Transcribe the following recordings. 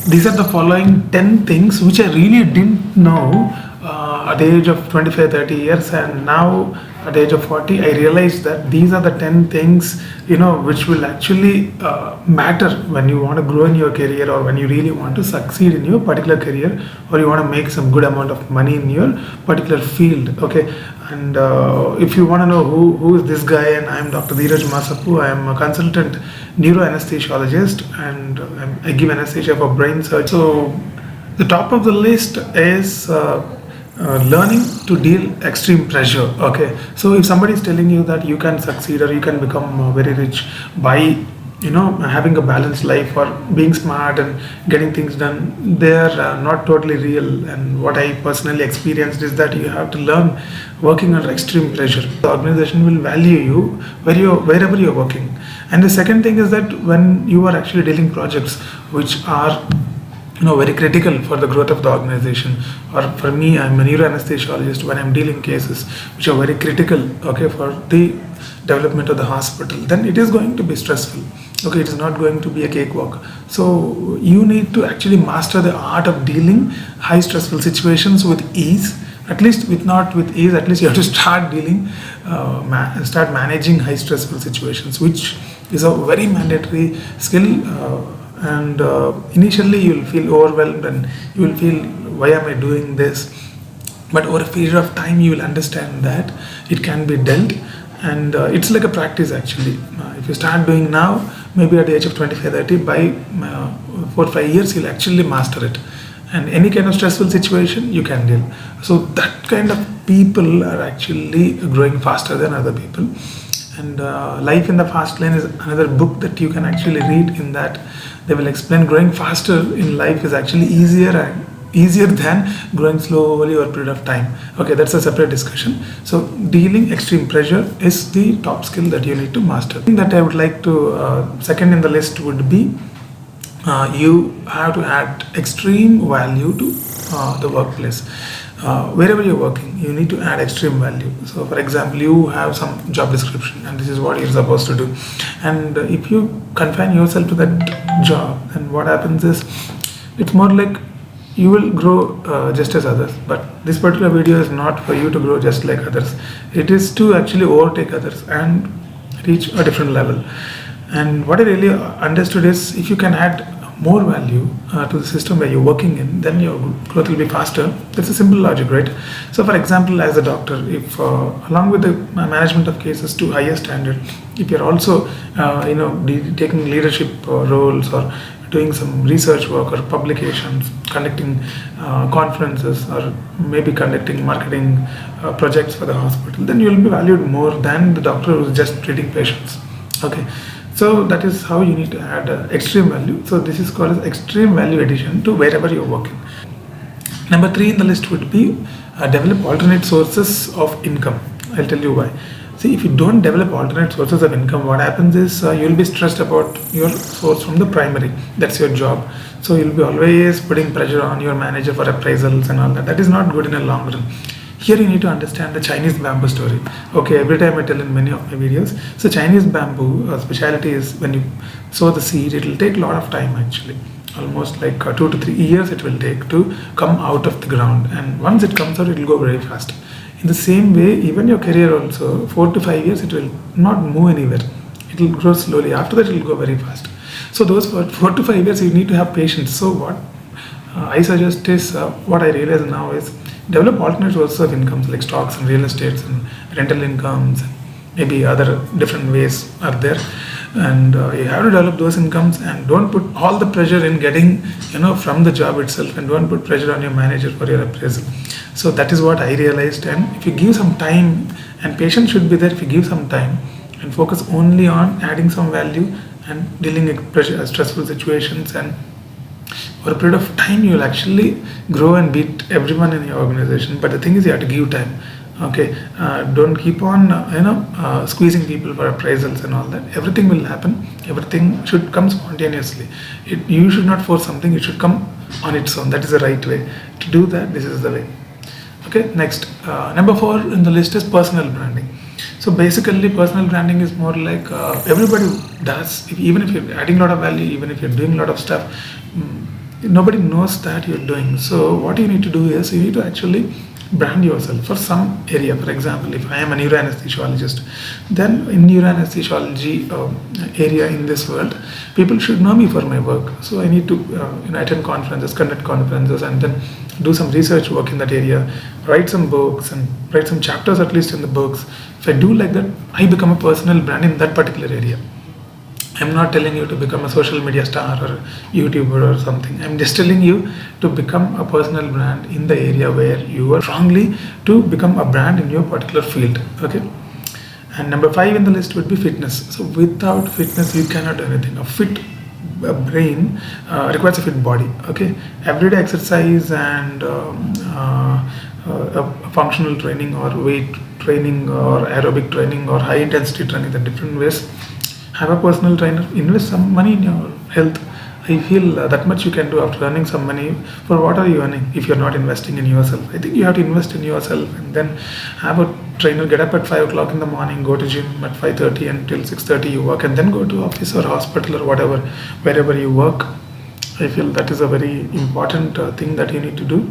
These are the following 10 things which I really didn't know at the age of 25, 30 years, and now at the age of 40, I realized that these are the 10 things, which will actually matter when you want to grow in your career, or when you really want to succeed in your particular career, or you want to make some good amount of money in your particular field. Okay. And if you want to know who is this guy, and I'm Dr. Dheeraj Masapu. I am a consultant neuroanesthesiologist, and I give anesthesia for brain surgery. So the top of the list is learning to deal extreme pressure. Okay, so if somebody is telling you that you can succeed or you can become very rich by having a balanced life or being smart and getting things done, they are not totally real. And what I personally experienced is that you have to learn working under extreme pressure. The organization will value you wherever you're working. And the second thing is that when you are actually dealing projects which are very critical for the growth of the organization, or for me, I'm a neuroanesthesiologist. When I'm dealing cases which are very critical, okay, for the development of the hospital, then it is going to be stressful. Okay, it is not going to be a cakewalk. So you need to actually master the art of dealing high stressful situations with ease. At least with not with ease, at least you have to start dealing, start managing high stressful situations, which is a very mandatory skill. And initially you will feel overwhelmed, and you will feel, why am I doing this? But over a period of time you will understand that it can be dealt, and it's like a practice actually. If you start doing now, maybe at the age of 25, 30, by 4 or 5 years you'll actually master it, and any kind of stressful situation you can deal. So that kind of people are actually growing faster than other people. And Life in the Fast Lane is another book that you can actually read. In that, they will explain growing faster in life is actually easier than growing slowly over a period of time. Okay, that's a separate discussion. So dealing extreme pressure is the top skill that you need to master. The thing that I would like to second in the list would be, you have to add extreme value to the workplace. Wherever you're working, you need to add extreme value. So for example, you have some job description and this is what you're supposed to do, and if you confine yourself to that job, then what happens is, it's more like you will grow just as others. But this particular video is not for you to grow just like others. It is to actually overtake others and reach a different level. And what I really understood is, if you can add more value to the system where you're working in, then your growth will be faster. That's a simple logic, right? So for example, as a doctor, if along with the management of cases to higher standard, if you're also taking leadership roles, or doing some research work or publications, conducting conferences, or maybe conducting marketing projects for the hospital, then you'll be valued more than the doctor who's just treating patients. Okay, so that is how you need to add extreme value. So this is called as extreme value addition to wherever you're working. Number 3 in the list would be develop alternate sources of income. I'll tell you why. See, if you don't develop alternate sources of income, what happens is you'll be stressed about your source from the primary. That's your job. So you'll be always putting pressure on your manager for appraisals and all that. That is not good in the long run. Here you need to understand the Chinese bamboo story. Okay, every time I tell in many of my videos. So Chinese bamboo speciality is, when you sow the seed, it will take a lot of time actually. Almost like 2 to 3 years it will take to come out of the ground. And once it comes out, it will go very fast. In the same way, even your career also, 4 to 5 years, it will not move anywhere. It will grow slowly. After that, it will go very fast. So those 4 to 5 years, you need to have patience. So what I suggest is, what I realize now is, develop alternate sources of incomes like stocks and real estates and rental incomes, and maybe other different ways are there. And you have to develop those incomes, and don't put all the pressure in getting from the job itself, and don't put pressure on your manager for your appraisal. So that is what I realized. And if you give some time, and patience should be there, if you give some time and focus only on adding some value and dealing with pressure, stressful situations, and over a period of time you will actually grow and beat everyone in your organization. But the thing is, you have to give time. Okay, don't keep on squeezing people for appraisals and all that. Everything will happen. Everything should come spontaneously. You should not force something. It should come on its own. That is the right way to do that. This is the way. Okay, next, number 4 in the list is personal branding. So basically, personal branding is more like everybody does. Even if you're adding a lot of value, even if you're doing a lot of stuff, nobody knows that you're doing. So what you need to do is you need to actually brand yourself for some area. For example, if I am a neuroanesthesiologist, then in neuroanesthesiology area in this world, people should know me for my work. So I need to attend conferences, conduct conferences, and then do some research work in that area, write some books and write some chapters at least in the books. If I do like that, I become a personal brand in that particular area. I'm not telling you to become a social media star or YouTuber or something. I'm just telling you to become a personal brand in the area where you are strongly to become a brand in your particular field. Okay. And number 5 in the list would be fitness. So without fitness, you cannot do anything. A fit brain requires a fit body. Okay. Everyday exercise and functional training or weight training or aerobic training or high intensity training, the different ways. Have a personal trainer, invest some money in your health. I feel that much you can do after earning some money. For what are you earning if you're not investing in yourself? I think you have to invest in yourself and then have a trainer. Get up at 5 o'clock in the morning, go to gym at 5:30 until 6:30 you work, and then go to office or hospital or whatever, wherever you work. I feel that is a very important thing that you need to do.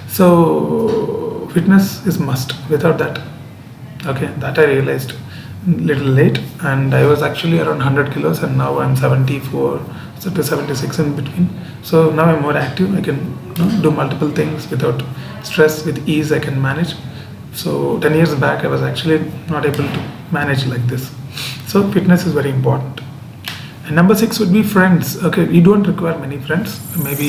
So fitness is must. Without that, okay, that I realized little late, and I was actually around 100 kilos, and now I'm 74 to 76 in between. So now I'm more active. I can do multiple things without stress, with ease I can manage. So 10 years back I was actually not able to manage like this. So fitness is very important. And number 6 would be friends. Okay, you don't require many friends. Maybe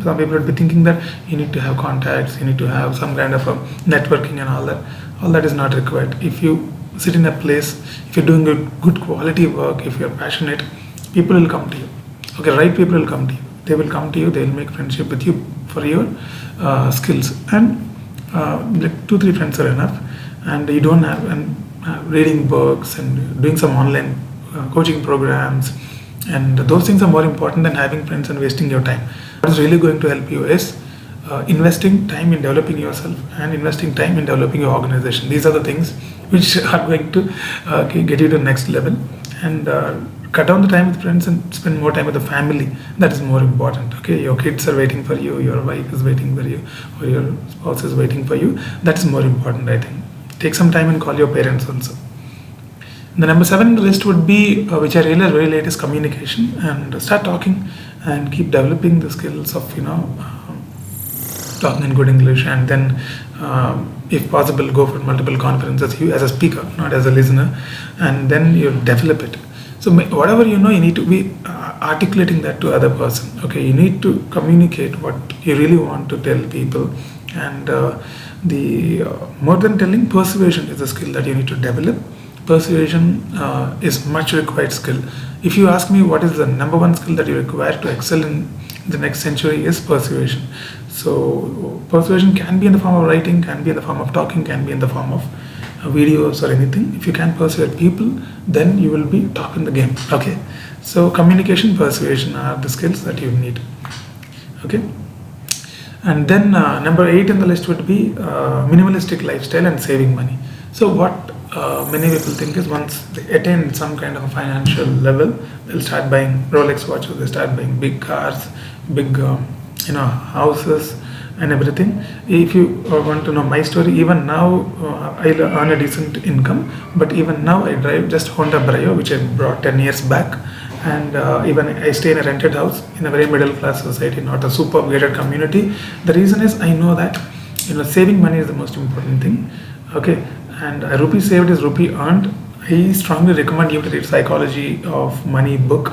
some people would be thinking that you need to have contacts, you need to have some kind of a networking and all that. All that is not required. If you sit in a place, if you're doing good quality work, if you're passionate, people will come to you. Okay, right people will come to you. They will come to you, they will make friendship with you for your skills. And like 2-3 friends are enough. And you don't have, and reading books and doing some online coaching programs, and those things are more important than having friends and wasting your time. What is really going to help you is investing time in developing yourself and investing time in developing your organization. These are the things which are going to get you to the next level. And cut down the time with friends and spend more time with the family. That is more important. Okay, your kids are waiting for you, your wife is waiting for you, or your spouse is waiting for you. That is more important, I think. Take some time and call your parents also. The number 7 in the list would be, which I realized very late, is communication. And start talking and keep developing the skills of talking in good English, and then if possible go for multiple conferences, you as a speaker, not as a listener, and then you develop it. So whatever you know, you need to be articulating that to other person. Okay, you need to communicate what you really want to tell people. And the more than telling, persuasion is a skill that you need to develop. Persuasion is much required skill. If you ask me what is the number 1 skill that you require to excel in the next century, is persuasion. So persuasion can be in the form of writing, can be in the form of talking, can be in the form of videos or anything. If you can persuade people, then you will be top in the game. Okay, so communication, persuasion are the skills that you need. Okay, and then number 8 in the list would be minimalistic lifestyle and saving money. So what many people think is, once they attain some kind of a financial level, they'll start buying Rolex watches, they start buying big cars, big houses and everything. If you want to know my story, even now I earn a decent income, but even now I drive just Honda Brio, which I brought 10 years back, and even I stay in a rented house in a very middle class society, not a super gated community. The reason is, I know that saving money is the most important thing. Okay, and a rupee saved is rupee earned. I strongly recommend you to read Psychology of Money book.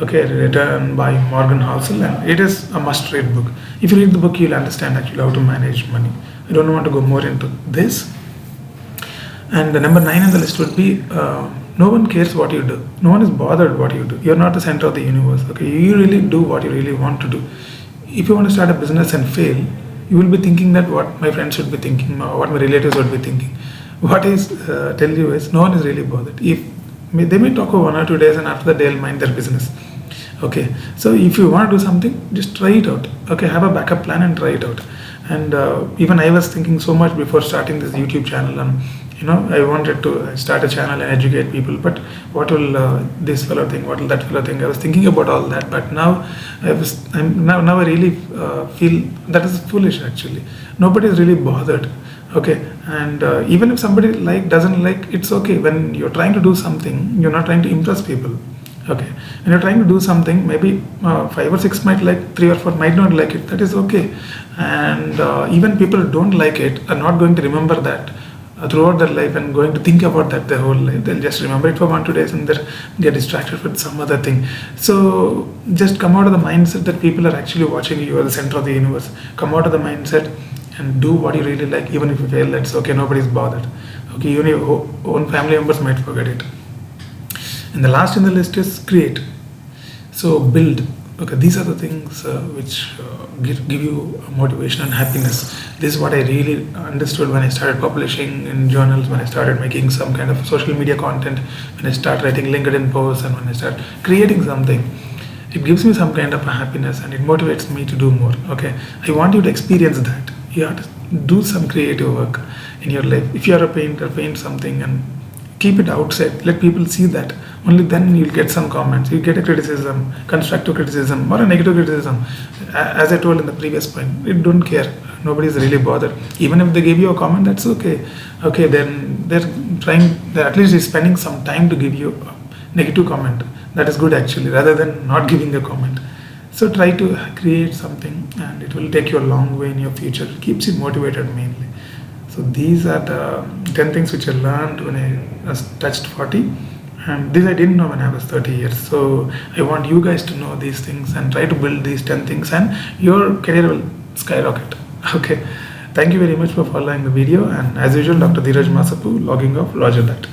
Okay, written by Morgan Housel, and it is a must-read book. If you read the book, you'll understand actually how to manage money. I don't want to go more into this. And the number 9 on the list would be, no one cares what you do. No one is bothered what you do. You're not the center of the universe. Okay, you really do what you really want to do. If you want to start a business and fail, you will be thinking that what my friends should be thinking, or what my relatives would be thinking. What I tell you is, no one is really bothered. They may talk for 1 or 2 days, and after that they'll mind their business. Okay, so if you want to do something, just try it out. Okay, have a backup plan and try it out. And even I was thinking so much before starting this YouTube channel, and I wanted to start a channel and educate people, but what will this fellow think, what will that fellow think? I was thinking about all that, but now now I really feel that is foolish actually. Nobody is really bothered. Okay, and even if somebody doesn't like, it's okay. When you're trying to do something, you're not trying to impress people. Okay, when you're trying to do something, maybe 5 or 6 might like, 3 or 4 might not like it. That is okay, and even people who don't like it are not going to remember that throughout their life and going to think about that their whole life. They'll just remember it for 1 2 days and then get distracted with some other thing. So just come out of the mindset that people are actually watching you, you are the center of the universe. Come out of the mindset and do what you really like. Even if you fail, that's okay, nobody's bothered. Okay, even your own family members might forget it. And the last in the list is create. So build. Okay, these are the things which give you motivation and happiness. This is what I really understood when I started publishing in journals, when I started making some kind of social media content, when I start writing LinkedIn posts, and when I start creating something. It gives me some kind of a happiness and it motivates me to do more. Okay, I want you to experience that. You have to do some creative work in your life. If you are a painter, paint something and keep it outside. Let people see that. Only then you'll get some comments. You get a criticism, constructive criticism or a negative criticism. As I told in the previous point, you don't care. Nobody's really bothered. Even if they give you a comment, that's okay. Okay, then they're at least spending some time to give you a negative comment. That is good actually, rather than not giving a comment. So try to create something and it will take you a long way in your future. It keeps you motivated mainly. So these are the 10 things which I learned when I was touched 40. And this I didn't know when I was 30 years. So I want you guys to know these things and try to build these 10 things and your career will skyrocket. Okay. Thank you very much for following the video. And as usual, Dr. Dheeraj Masapu logging off. Roger that.